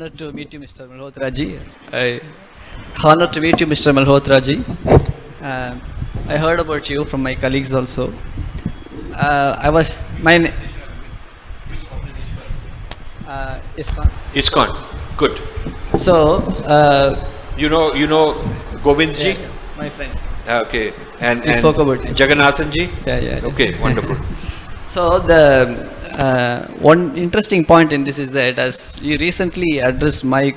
Honored to meet you, Mr. Malhotra ji. Honored to meet you, Mr. Malhotra ji. I heard about you from my colleagues also. ISKCON. Good. So, you know Govindji? yeah, my friend. Okay. And spoke about it. Jagannathanji? Yeah. Okay, wonderful. So the one interesting point in this is that as you recently addressed my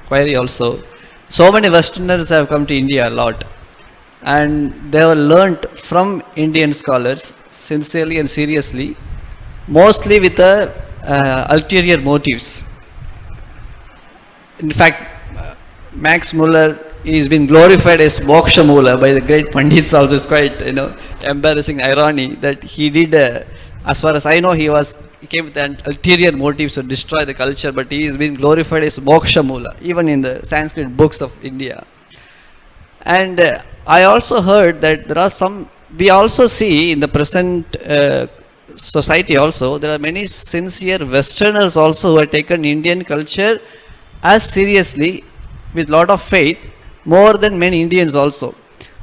query also, so many Westerners have come to India a lot, and they have learnt from Indian scholars sincerely and seriously, mostly with ulterior motives. In fact, Max Muller is been glorified as Moksha Mula by the great Pandits also. It's quite embarrassing irony that he did, as far as I know, he came with an ulterior motives to destroy the culture, but he is being glorified as Moksha Mula, even in the Sanskrit books of India. And I also heard that there are some, we also see in the present society also, there are many sincere Westerners also who have taken Indian culture as seriously with lot of faith, more than many Indians also.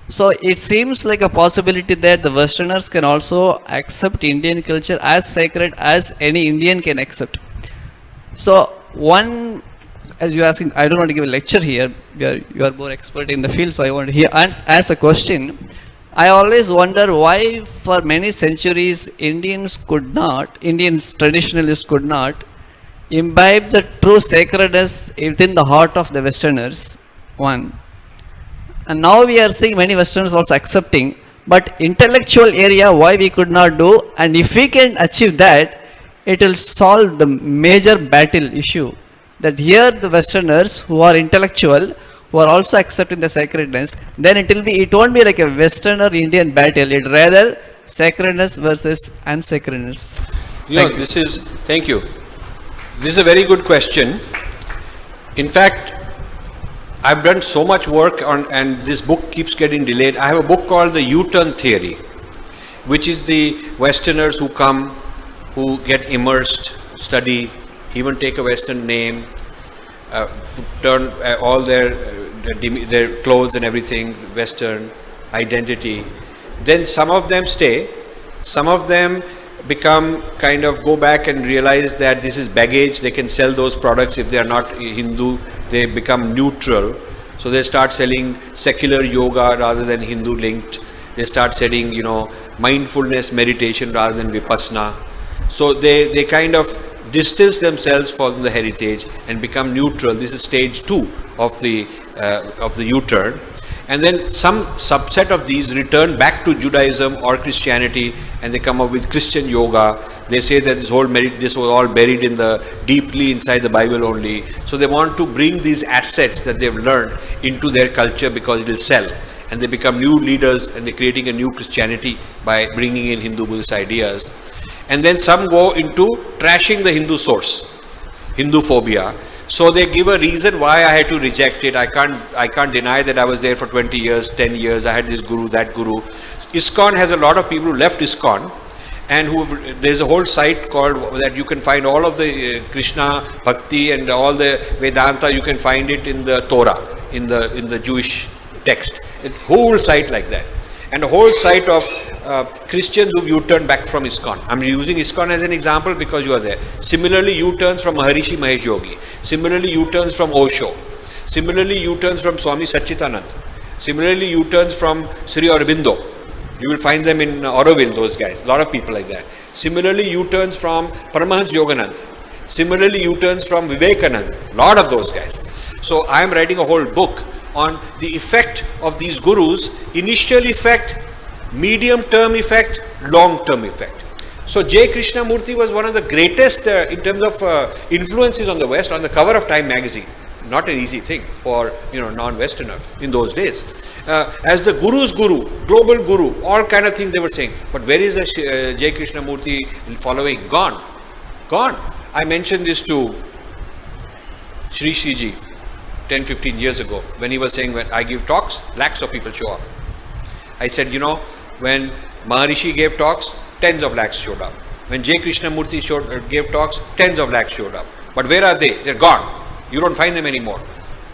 So it seems like a possibility that the Westerners can also accept Indian culture as sacred as any Indian can accept. So one, as you are asking, I don't want to give a lecture here, you are more expert in the field, so I want to hear, ask a question. I always wonder why for many centuries Indians traditionalists could not imbibe the true sacredness within the heart of the Westerners, one. And now we are seeing many Westerners also accepting, but intellectual area why we could not do, and if we can achieve that, it will solve the major battle issue. That here the Westerners who are intellectual, who are also accepting the sacredness, then it won't be like a Western or Indian battle, it rather sacredness versus unsacredness. Thank you. This is a very good question. In fact, I've done so much work on, and this book keeps getting delayed. I have a book called The U-Turn Theory, which is the Westerners who come, who get immersed, study, even take a Western name, turn all their clothes and everything, Western identity. Then some of them stay, some of them become go back and realize that this is baggage, they can sell those products. If they are not Hindu, they become neutral, so they start selling secular yoga rather than Hindu linked. They start selling mindfulness meditation rather than vipassana. So they kind of distance themselves from the heritage and become neutral. This is stage 2 of the U-turn. And then some subset of these return back to Judaism or Christianity, and they come up with Christian yoga. They say that this was all buried deeply inside the Bible only. So they want to bring these assets that they've learned into their culture because it will sell. And they become new leaders, and they're creating a new Christianity by bringing in Hindu Buddhist ideas. And then some go into trashing the Hindu source, Hindu phobia. So they give a reason why I had to reject it. I can't deny that I was there for 20 years, 10 years. I had this guru, that guru. ISKCON has a lot of people who left ISKCON, and there's a whole site called that you can find all of the Krishna Bhakti and all the Vedanta. You can find it in the Torah, in the Jewish text. A whole site like that, and a whole site of Christians who've U-turned back from ISKCON. I'm using ISKCON as an example because you are there. Similarly, U-turns from Maharishi Mahesh Yogi. Similarly, U-turns from Osho. Similarly, U-turns from Swami Satchitanand. Similarly, U-turns from Sri Aurobindo. You will find them in Auroville, those guys. A lot of people like that. Similarly, U-turns from Paramahansa Yoganand. Similarly, U-turns from Vivekanand. A lot of those guys. So I am writing a whole book on the effect of these gurus. Initial effect, medium-term effect, long-term effect. So J. Krishnamurti was one of the greatest in terms of influences on the West, on the cover of Time magazine. Not an easy thing for non-Westerner in those days. As the guru's guru, global guru, all kind of things they were saying. But where is the J. Krishnamurti following? Gone. I mentioned this to Sri Ji 10-15 years ago when he was saying, when I give talks, lakhs of people show up. I said, when Maharishi gave talks, tens of lakhs showed up. When J. Krishnamurti gave talks, tens of lakhs showed up. But where are they? They're gone. You don't find them anymore.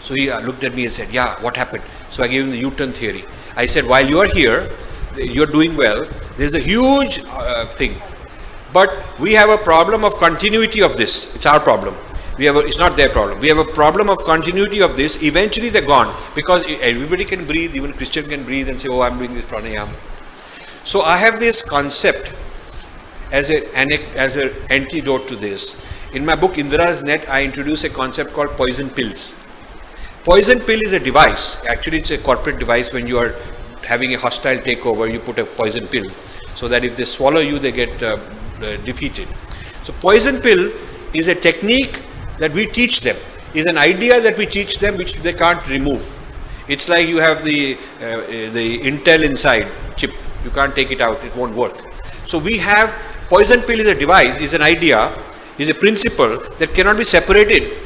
So he looked at me and said, yeah, what happened? So I gave him the U-turn theory. I said, while you are here, you're doing well, there's a huge thing. But we have a problem of continuity of this. It's our problem. It's not their problem. We have a problem of continuity of this. Eventually they're gone, because everybody can breathe, even Christian can breathe and say, oh, I'm doing this pranayama. So I have this concept as an antidote to this. In my book Indira's Net, I introduce a concept called poison pills. Poison pill is a device. Actually, it's a corporate device. When you are having a hostile takeover, you put a poison pill so that if they swallow you, they get defeated. So poison pill is a technique that we teach them, is an idea that we teach them which they can't remove. It's like you have the Intel inside chip. You can't take it out. It won't work. So we have poison pill is a device, is an idea, is a principle that cannot be separated.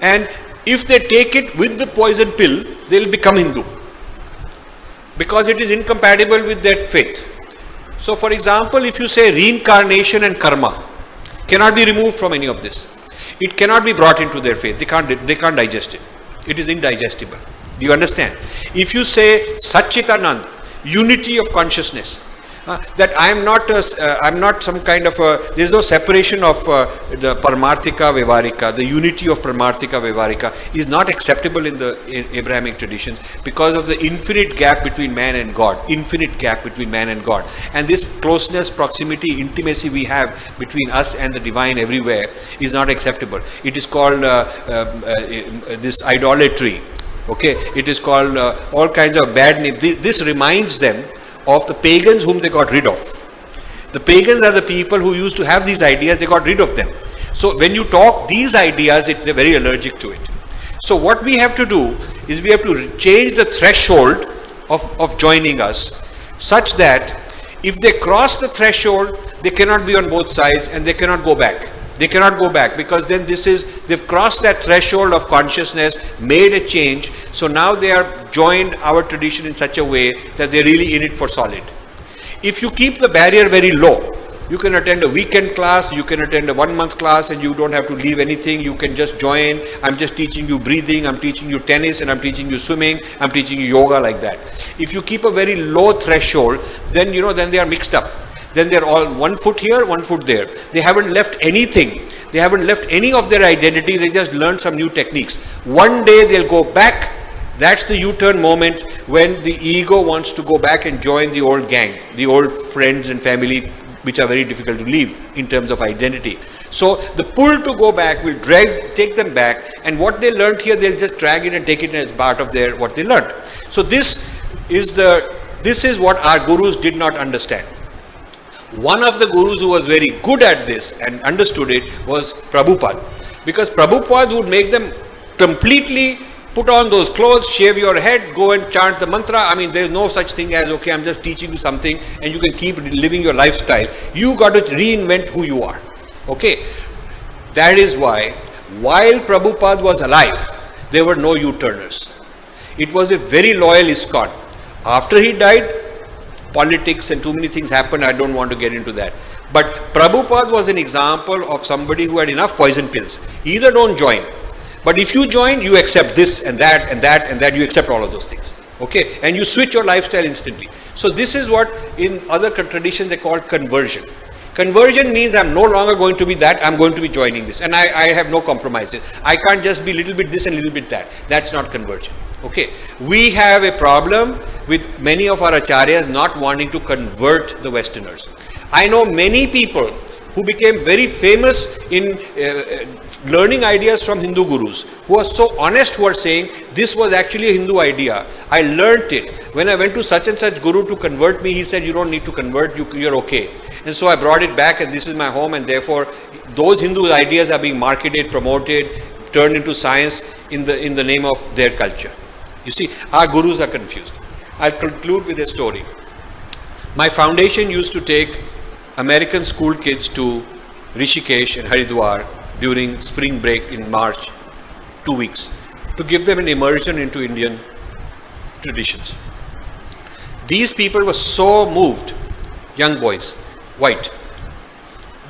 And if they take it with the poison pill, they will become Hindu, because it is incompatible with their faith. So for example, if you say reincarnation and karma cannot be removed from any of this, it cannot be brought into their faith. They can't digest it. It is indigestible. Do you understand? If you say Satchitanand, unity of consciousness, that I'm not some kind of there is no separation of the Paramarthika Vyavarika, the unity of Paramarthika Vyavarika is not acceptable in the Abrahamic traditions, because of the infinite gap between man and God, and this closeness, proximity, intimacy we have between us and the divine everywhere is not acceptable. It is called this idolatry. Okay, it is called all kinds of bad names. This reminds them of the pagans whom they got rid of. The pagans are the people who used to have these ideas, they got rid of them. So when you talk these ideas, they're very allergic to it. So what we have to do is we have to change the threshold of joining us, such that if they cross the threshold, they cannot be on both sides and they cannot go back. They cannot go back, because then they've crossed that threshold of consciousness, made a change. So now they are joined our tradition in such a way that they're really in it for solid. If you keep the barrier very low, you can attend a weekend class, you can attend a 1 month class, and you don't have to leave anything. You can just join. I'm just teaching you breathing, I'm teaching you tennis, and I'm teaching you swimming, I'm teaching you yoga, like that. If you keep a very low threshold, then then they are mixed up. Then they're all 1 foot here, 1 foot there. They haven't left anything. They haven't left any of their identity. They just learned some new techniques. One day they'll go back. That's the U-turn moment, when the ego wants to go back and join the old gang, the old friends and family, which are very difficult to leave in terms of identity. So the pull to go back will take them back, and what they learned here, they'll just drag it and take it as part of what they learned. So this is what our gurus did not understand. One of the gurus who was very good at this and understood it was Prabhupada, because Prabhupada would make them completely put on those clothes, shave your head, go and chant the mantra. I mean, there is no such thing as, okay, I'm just teaching you something and you can keep living your lifestyle. You got to reinvent who you are. Okay, that is why, while Prabhupada was alive, there were no U-turners. It was a very loyal ISKCON. After he died, politics and too many things happened. I don't want to get into that. But Prabhupada was an example of somebody who had enough poison pills. Either don't join, but if you join, you accept this and that and that and that, you accept all of those things. Okay, and you switch your lifestyle instantly. So this is what in other traditions they call conversion. Conversion means I'm no longer going to be that, I'm going to be joining this, and I have no compromises. I can't just be little bit this and little bit that. That's not conversion. Okay, we have a problem with many of our acharyas not wanting to convert the Westerners. I know many people who became very famous in learning ideas from Hindu gurus, who are so honest, who are saying, this was actually a Hindu idea. I learnt it. When I went to such and such guru to convert me, he said, you don't need to convert, you're okay. And so I brought it back, and this is my home, and therefore those Hindu ideas are being marketed, promoted, turned into science in the name of their culture. You see, our gurus are confused. I'll conclude with a story. My foundation used to take American school kids to Rishikesh and Haridwar during spring break in March, 2 weeks, to give them an immersion into Indian traditions. These people were so moved, young boys, white,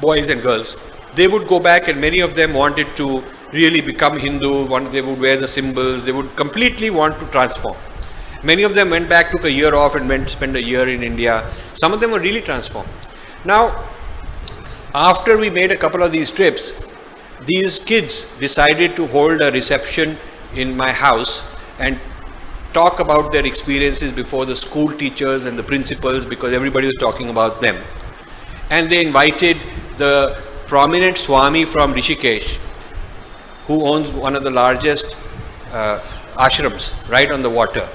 boys and girls. They would go back, and many of them wanted to really become Hindu, they would wear the symbols, they would completely want to transform. Many of them went back, took a year off and went to spend a year in India. Some of them were really transformed. Now, after we made a couple of these trips, these kids decided to hold a reception in my house and talk about their experiences before the school teachers and the principals, because everybody was talking about them. And they invited the prominent Swami from Rishikesh, who owns one of the largest ashrams right on the water,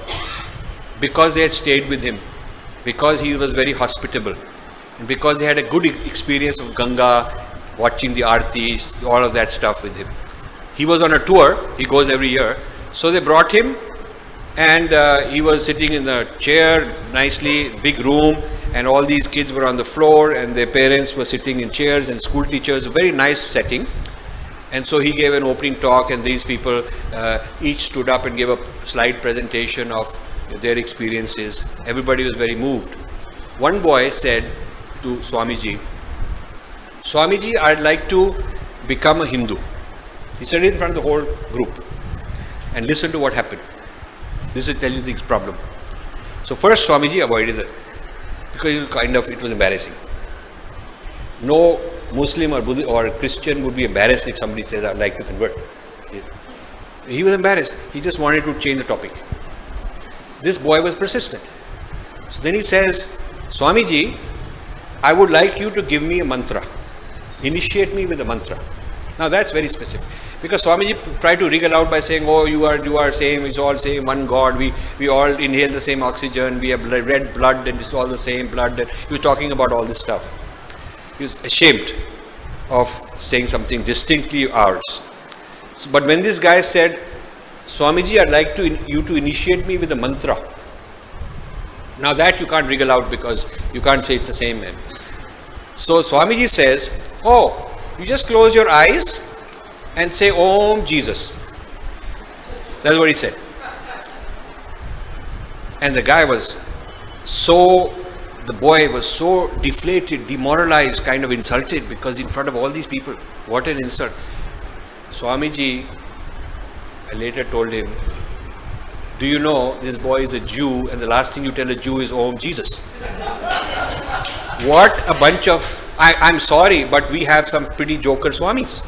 because they had stayed with him, because he was very hospitable, and because they had a good experience of Ganga, watching the aartis, all of that stuff with him. He was on a tour, he goes every year, so they brought him, and he was sitting in a chair, nicely, big room, and all these kids were on the floor, and their parents were sitting in chairs, and school teachers, a very nice setting. And so he gave an opening talk, and these people each stood up and gave a slide presentation of their experiences. Everybody was very moved. One boy said to Swamiji, "Swamiji, I'd like to become a Hindu." He said it in front of the whole group. And listen to what happened. This will tell you the problem. So first Swamiji avoided it, because it was embarrassing. No Muslim or Buddhist or Christian would be embarrassed if somebody says, "I'd like to convert." He was embarrassed. He just wanted to change the topic. This boy was persistent. So then he says, "Swamiji, I would like you to give me a mantra. Initiate me with a mantra." Now that's very specific, because Swamiji tried to wriggle out by saying, "Oh, you are same, it's all same, one God, we all inhale the same oxygen, we have red blood and it's all the same blood." And he was talking about all this stuff. He was ashamed of saying something distinctly ours. So, but when this guy said, "Swamiji, I'd like you to initiate me with a mantra," now that you can't wriggle out, because you can't say it's the same. So Swamiji says, "Oh, you just close your eyes and say Om Jesus." That's what he said. And the boy was so deflated, demoralized, kind of insulted, because in front of all these people, what an insult. Swamiji, I later told him, "Do you know this boy is a Jew, and the last thing you tell a Jew is Om Jesus?" What a bunch of, I'm sorry, but we have some pretty joker Swamis.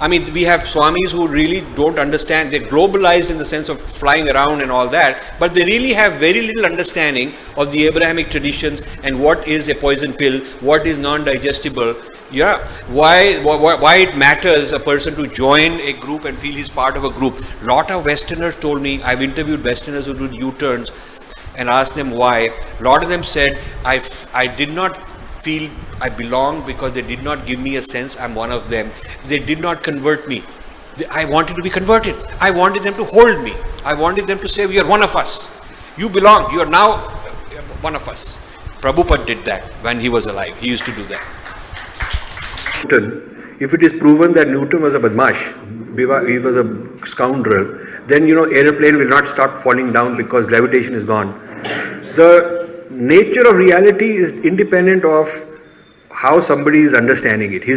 I mean, we have Swamis who really don't understand. They're globalized in the sense of flying around and all that, but they really have very little understanding of the Abrahamic traditions and what is a poison pill, what is non-digestible. Yeah, why it matters a person to join a group and feel he's part of a group. Lot of Westerners told me, I've interviewed Westerners who do U-turns and asked them why. Lot of them said, I did not feel I belong because they did not give me a sense I'm one of them. They did not convert me. I wanted to be converted. I wanted them to hold me. I wanted them to say, "You are one of us. You belong. You are now one of us." Prabhupada did that when he was alive. He used to do that. If it is proven that Newton was a badmash, he was a scoundrel, then airplane will not start falling down because gravitation is gone. The nature of reality is independent of how somebody is understanding it.